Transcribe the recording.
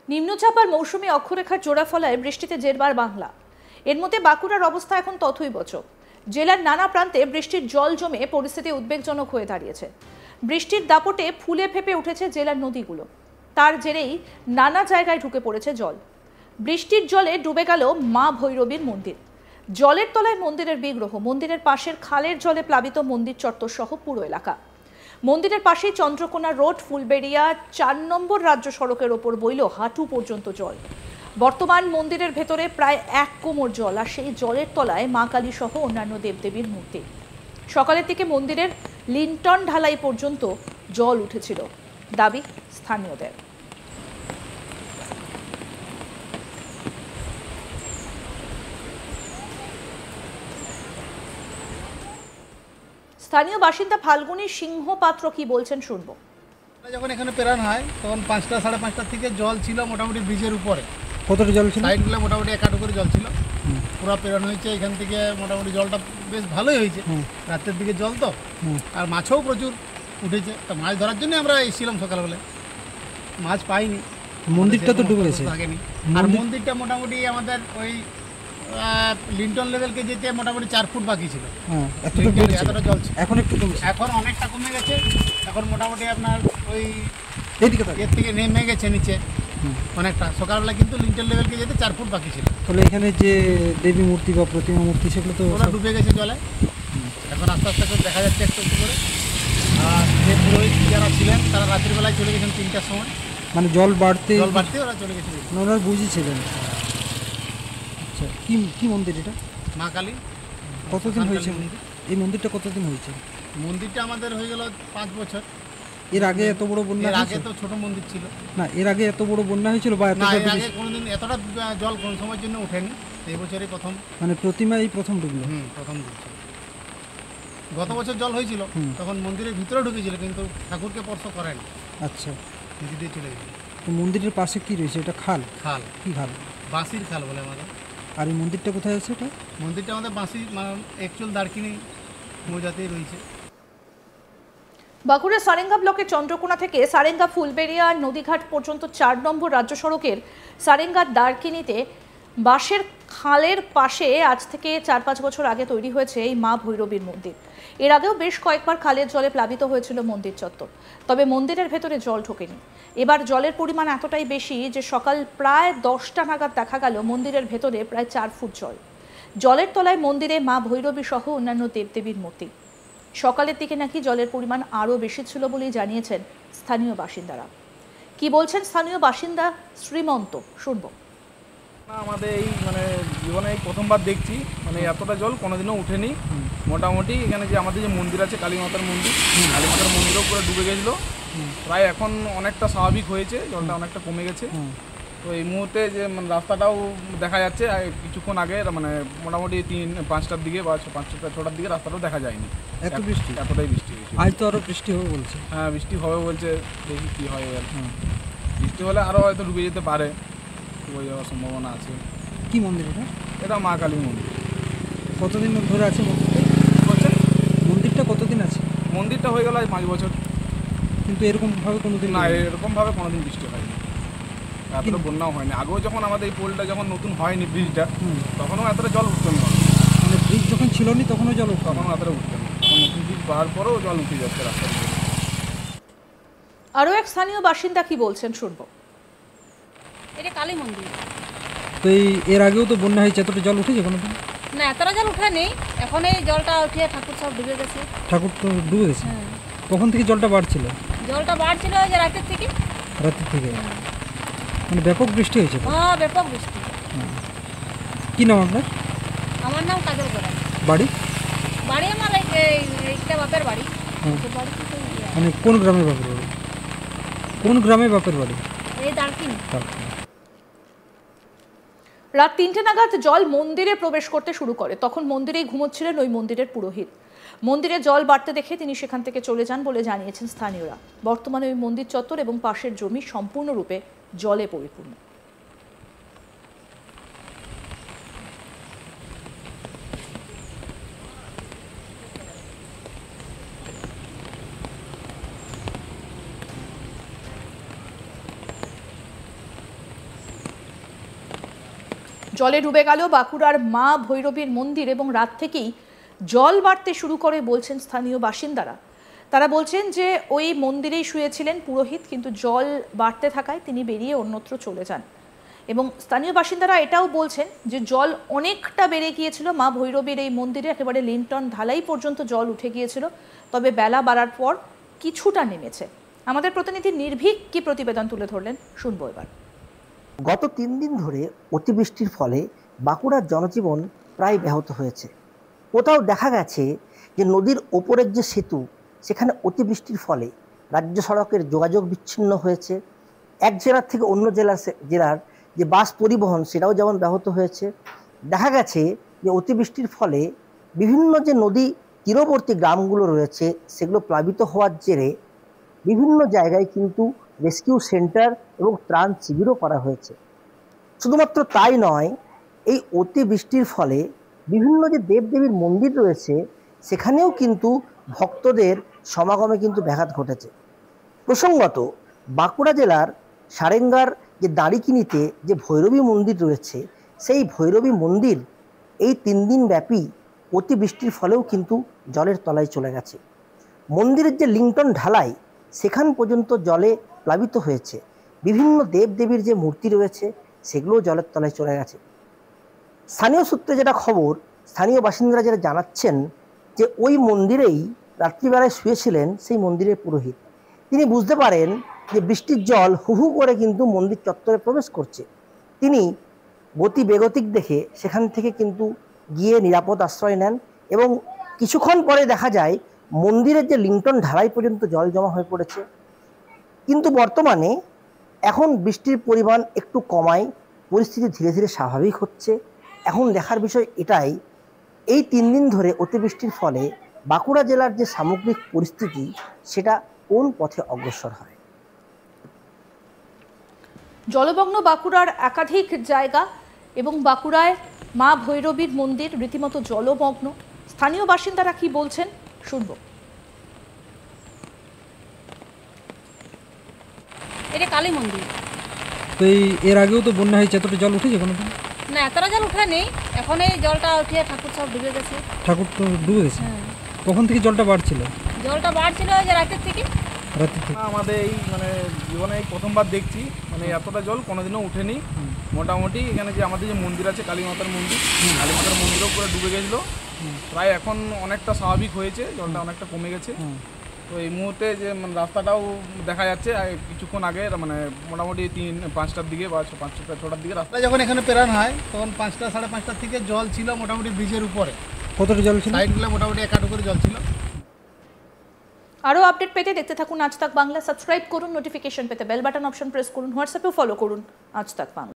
নিম্নচাপ আর মৌসুমী অক্ষরেখার জোড়া ফলায় বৃষ্টিতে জেরবার বাংলা। এর মধ্যে বাঁকুড়ার অবস্থা এখন তথৈবচ। জেলার নানা প্রান্তে বৃষ্টির জল জমে পরিস্থিতি উদ্বেগজনক হয়ে দাঁড়িয়েছে। বৃষ্টির দাপটে ফুলে ফেপে উঠেছে জেলার নদীগুলো। তার জেরেই নানা জায়গায় ঢুকে পড়েছে জল। বৃষ্টির জলে ডুবে গেল মা ভৈরবীর মন্দির। জলের তলায় মন্দিরের বিগ্রহ, মন্দিরের পাশের খালের জলে প্লাবিত মন্দির চত্বর সহ পুরো এলাকা। মন্দিরের পাশেই চন্দ্রকোনা রোড ফুলবেড়িয়া ৪ নম্বর রাজ্য সড়কের ওপর বইল হাঁটু পর্যন্ত জল। বর্তমান মন্দিরের ভেতরে প্রায় ১ কোমর জল, আর সেই জলের তলায় মা কালী সহ অন্যান্য দেবদেবীর মূর্তি। সকালের দিকে মন্দিরের লিন্টন ঢালাই পর্যন্ত জল উঠেছিল, দাবি স্থানীয়দের। স্থানীয় বাসিন্দা ফাল্গুনী সিংহ পাত্র কি বলছেন শুনবো। যখন এখানে পেরান হয় তখন ৫টা সাড়ে ৫টার থেকে জল ছিল মোটামুটি ব্রিজের উপরে। কতটা জল ছিল? সাইডগুলো মোটামুটি ১ হাঁটু করে জল ছিল। পুরো পেরান হয়েছে এখান থেকে, মোটামুটি জলটা বেশ ভালোই হয়েছে। রাতের দিকে জল তো, আর মাছও প্রচুর উঠেছে। তা মাছ ধরার জন্য আমরা এসেছিলাম সকালবেলা, মাছ পাইনি। মন্দিরটা তো ডুবে গেছে। আর মন্দিরটা মোটামুটি আমাদের ওই লিন্টন লেভেলকে যেতে মোটামুটি ৪ ফুট বাকি ছিল। এতটা জল ছিল। এখন একটু কমেছে, এখন অনেকটা কমে গেছে। এখন মোটামুটি আপনার ওই এর থেকে নেমে গেছে নিচে অনেকটা। সকালবেলা কিন্তু লিন্টন লেভেলকে যেতে ৪ ফুট বাকি ছিল। তাহলে এখানে যে দেবী মূর্তি বা প্রতিমা মূর্তি সেগুলো তো ওরা ডুবে গেছে জলে। এখন আস্তে আস্তে করে দেখা যাচ্ছে একটু একটু করে। আর যে পুরোহিত যারা ছিলেন তারা রাত্রিবেলায় চলে গেছেন ৩টার সময়। মানে জল বাড়তে ওরা চলে গেছে। ওনারা বুঝেছিলেন। আচ্ছা, কি মন্দির এটা? মা কালী। কতদিন হয়েছে এই মন্দিরটা? কতদিন হয়েছে? মন্দিরটা আমাদের হয়ে গেল ৫ বছর। এর আগে এত বড় বন্যা? এর আগে তো ছোট মন্দির ছিল। না, এর আগে এত বড় বন্যা হয়েছিল বা না, এর আগে কোনোদিন এতটা জল কোন সময়ের জন্য ওঠেনি। এই বছরই প্রথম। মানে প্রতিমা এই প্রথম ডুবলো? প্রথম ডুবছে। গত বছর জল হয়েছিল, তখন মন্দিরের ভিতরে ঢুকেছিল, কিন্তু ঠাকুরকে স্পর্শ করেনি। আচ্ছা, নিচে দিয়ে চলে গেছে। তো মন্দিরের পাশে কি রয়েছে? এটা খাল? খাল। কি খাল? বাঁশির খাল বলে আমাদের। আর এই মন্দিরটা কোথায় আছে? এটা মন্দিরটা আমাদের বাঁশি, মানে অ্যাকচুয়াল দারকিনি মৌজাতেই রয়েছে। বাঁকুড়া সারেঙ্গা ব্লকের চন্দ্রকোনা থেকে সারেঙ্গা ফুলবেড়িয়া নদীঘাট পর্যন্ত ৪ নম্বর রাজ্য সড়কের সারেঙ্গার দারকিনিতে বাঁশের খালের পাশে আজ থেকে ৪-৫ বছর আগে তৈরি হয়েছে এই মা ভৈরবীর মন্দির। এর আগেও বেশ কয়েকবার খালের জলে প্লাবিত হয়েছিল মন্দির চত্বর, তবে মন্দিরের ভেতরে জল ঢোকেনি। এবার জলের পরিমাণ এতটাই বেশি যে সকাল প্রায় 10টা নাগাদ দেখা গেল মন্দিরের ভেতরে প্রায় ৪ ফুট জল। জলের তলায় মন্দিরে মা ভৈরবী সহ অন্যান্য দেবদেবীর মূর্তি। সকালের দিকে নাকি জলের পরিমাণ আরও বেশি ছিল বলেই জানিয়েছেন স্থানীয় বাসিন্দারা। কি বলছেন স্থানীয় বাসিন্দা শ্রীমন্ত, শুনবো। আমাদের এই মানে জীবনে এই প্রথমবার দেখছি, মানে এতটা জল কোনোদিনও উঠেনি। মোটামুটি এখানে যে আমাদের যে মন্দির আছে কালী মাতার মন্দির, কালী মাতার মন্দিরও পুরো ডুবে গেছিলো। প্রায় এখন অনেকটা স্বাভাবিক হয়েছে, জলটা অনেকটা কমে গেছে। তো এই মুহূর্তে যে রাস্তাটাও দেখা যাচ্ছে, কিছুক্ষণ আগে মানে মোটামুটি 5টার দিকে বা 5-6টার দিকে রাস্তাটাও দেখা যায়নি। এত বৃষ্টি? এতটাই বৃষ্টি হয়েছে। আজ তো আরও বৃষ্টি হবে বলছে। হ্যাঁ, বৃষ্টি হবে বলছে, দেখি কী হয়। বৃষ্টি হলে আরও হয়তো ডুবে যেতে পারে, ডুবে যাওয়ার সম্ভাবনা আছে। কি মন্দির এটা? এটা মা কালী মন্দির। কতদিন ধরে আছে মন্দিরটা? বলছেন মন্দিরটা কতদিন আছে? মন্দিরটা হয়ে গেল 5 বছর। কিন্তু এরকমভাবে কোনোদিন না, এরকমভাবে কোনোদিন বৃষ্টি হয়নি, এতটা বন্যাও হয়নি। আগেও যখন আমাদের এই পোলটা যখন নতুন হয়নি ব্রিজটা, তখনও এতটা জল উঠতো না। মানে ব্রিজ যখন ছিল নি তখনও জল উঠতো? তখনও এতটা উঠতো না। নতুন ব্রিজ পাওয়ার পরেও জল উঠে যাচ্ছে রাস্তার উপরে। আরও এক স্থানীয় বাসিন্দা কি বলছেন শুনবো। এটা কালী মন্দির। তো এর আগেও তো বন্যা হয়েছে, এতটা জল উঠেছে কোনোদিন? না, এতটা জল উঠেনি। এখন এই জলটা উঠে ঠাকুর সব ডুবে গেছে। ঠাকুর তো ডুবে গেছে? কখন থেকে জলটা বাড়ছিল? জলটা বাড়ছিল যে রাতের থেকে। রাতের থেকে? মানে ব্যাপক বৃষ্টি হয়েছে? হ্যাঁ, ব্যাপক বৃষ্টি। কি নাম আপনার? আমার নাম কাজল গোড়াই। বাড়ি? বাড়ি আমার এইটা বাপের বাড়ি। মানে কোন গ্রামে বাপের বাড়ি? কোন গ্রামে বাপের বাড়ি? এই দারকিনি। রাত 3টে নাগাদ জল মন্দিরে প্রবেশ করতে শুরু করে। তখন মন্দিরেই ঘুমোচ্ছিলেন ওই মন্দিরের পুরোহিত। মন্দিরে জল বাড়তে দেখে তিনি সেখান থেকে চলে যান বলে জানিয়েছেন স্থানীয়রা। বর্তমানে ওই মন্দির চত্বর এবং পাশের জমি সম্পূর্ণরূপে জলে পরিপূর্ণ। জলে ডুবে গেল বাঁকুড়ার মা ভৈরবীর মন্দির এবং রাত থেকেই জল বাড়তে শুরু করে বলছেন স্থানীয় বাসিন্দারা। তারা বলছেন যে ওই মন্দিরেই শুয়েছিলেন পুরোহিত, কিন্তু জল বাড়তে থাকায় তিনি বেরিয়ে অন্যত্র চলে যান। এবং স্থানীয় বাসিন্দারা এটাও বলছেন যে জল অনেকটা বেড়ে গিয়েছিল মা ভৈরবীর এই মন্দিরে, একেবারে লিন্টন ঢালাই পর্যন্ত জল উঠে গিয়েছিল, তবে বেলা বাড়ার পর কিছুটা নেমেছে। আমাদের প্রতিনিধি নির্ভীক কি প্রতিবেদন তুলে ধরলেন, শুনবো এবার। গত 3 দিন ধরে অতিবৃষ্টির ফলে বাঁকুড়ার জনজীবন প্রায় ব্যাহত হয়েছে। কোথাও দেখা গেছে যে নদীর ওপরের যে সেতু, সেখানে অতিবৃষ্টির ফলে রাজ্য সড়কের যোগাযোগ বিচ্ছিন্ন হয়েছে। এক জেলার থেকে অন্য জেলার যে বাস পরিবহন, সেটাও যেমন ব্যাহত হয়েছে। দেখা গেছে যে অতিবৃষ্টির ফলে বিভিন্ন যে নদী তীরবর্তী গ্রামগুলো রয়েছে, সেগুলো প্লাবিত হওয়ার জেরে বিভিন্ন জায়গায় কিন্তু রেস্কিউ সেন্টার এবং ত্রাণ শিবিরও করা হয়েছে। শুধুমাত্র তাই নয়, এই অতিবৃষ্টির ফলে বিভিন্ন যে দেবদেবীর মন্দির রয়েছে, সেখানেও কিন্তু ভক্তদের সমাগমে কিন্তু ব্যাঘাত ঘটেছে। প্রসঙ্গত, বাঁকুড়া জেলার সারেঙ্গার যে দাঁড়িকিনিতে যে ভৈরবী মন্দির রয়েছে, সেই ভৈরবী মন্দির এই 3 দিন ব্যাপী অতিবৃষ্টির ফলেও কিন্তু জলের তলায় চলে গেছে। মন্দিরের যে লিংটন ঢালাই, সেখান পর্যন্ত জলে প্লাবিত হয়েছে। বিভিন্ন দেবদেবীর যে মূর্তি রয়েছে, সেগুলোও জলের তলায় চলে গেছে। স্থানীয় সূত্রে যেটা খবর, স্থানীয় বাসিন্দারা যারা জানাচ্ছেন যে ওই মন্দিরেই রাত্রিবেলায় শুয়েছিলেন সেই মন্দিরের পুরোহিত। তিনি বুঝতে পারেন যে বৃষ্টির জল হু হু করে কিন্তু মন্দির চত্বরে প্রবেশ করছে। তিনি গতি বেগতিক দেখে সেখান থেকে কিন্তু গিয়ে নিরাপদ আশ্রয় নেন এবং কিছুক্ষণ পরে দেখা যায় মন্দিরের যে লিংটন ঢালাই পর্যন্ত জল জমা হয়ে পড়েছে। কিন্তু বর্তমানে এখন বৃষ্টির পরিমাণ একটু কমায়, পরিস্থিতি ধীরে ধীরে স্বাভাবিক হচ্ছে। এখন দেখার বিষয় এটাই, এই 3 দিন ধরে অতিবৃষ্টির ফলে বাঁকুড়া জেলার যে সামগ্রিক পরিস্থিতি, সেটা কোন পথে অগ্রসর হয়। জলমগ্ন বাঁকুড়ার একাধিক জায়গা এবং বাঁকুড়ায় মা ভৈরবীর মন্দির রীতিমতো জলমগ্ন। স্থানীয় বাসিন্দারা কি বলছেন, শুনবো। এটা কালী মন্দির। তো এর আগেও তো বন্যা হয়েছে, এতটা জল উঠেছে কোনোদিন? না, এতটা জল উঠেনি, এখন এই জলটা উঠিয়ে ঠাকুর সব ডুবে গেছে। ঠাকুর তো ডুবে গেছে। কখন থেকে জলটা বাড়ছিল? জলটা বাড়ছিল ওই যে রাতের থেকে। রাত্রি থেকে। আমাদের এই মানে জীবনে এই প্রথমবার দেখছি মানে এতটা জল কোনোদিনও উঠেনি। মোটামুটি এখানে যে আমাদের যে মন্দির আছে কালী মাতার মন্দির, কালী মাতার মন্দিরও পুরো ডুবে গেছিলো। প্রায় এখন অনেকটা স্বাভাবিক হয়েছে, জলটা অনেকটা কমে গেছে। তো এই মুহূর্তে যে মানে রাস্তাটাও দেখা যাচ্ছে কিছুক্ষণ আগে মানে মোটামুটি 5টার দিকে বা 5টা-6টার দিকে রাস্তা যখন এখানে পেরানো হয় তখন 5টা সাড়ে 5টার থেকে জল ছিল মোটামুটি ব্রিজের উপরে। কতটা জল ছিল? সাইডগুলো মোটামুটি 1 হাঁটু করে জল ছিল। আরও আপডেট পেতে দেখতে থাকুন আজ তাক বাংলা। সাবস্ক্রাইব করুন, নোটিফিকেশন পেতে বেল বাটন অপশন প্রেস করুন, হোয়াটসঅ্যাপেও ফলো করুন আজ তাক বাংলা।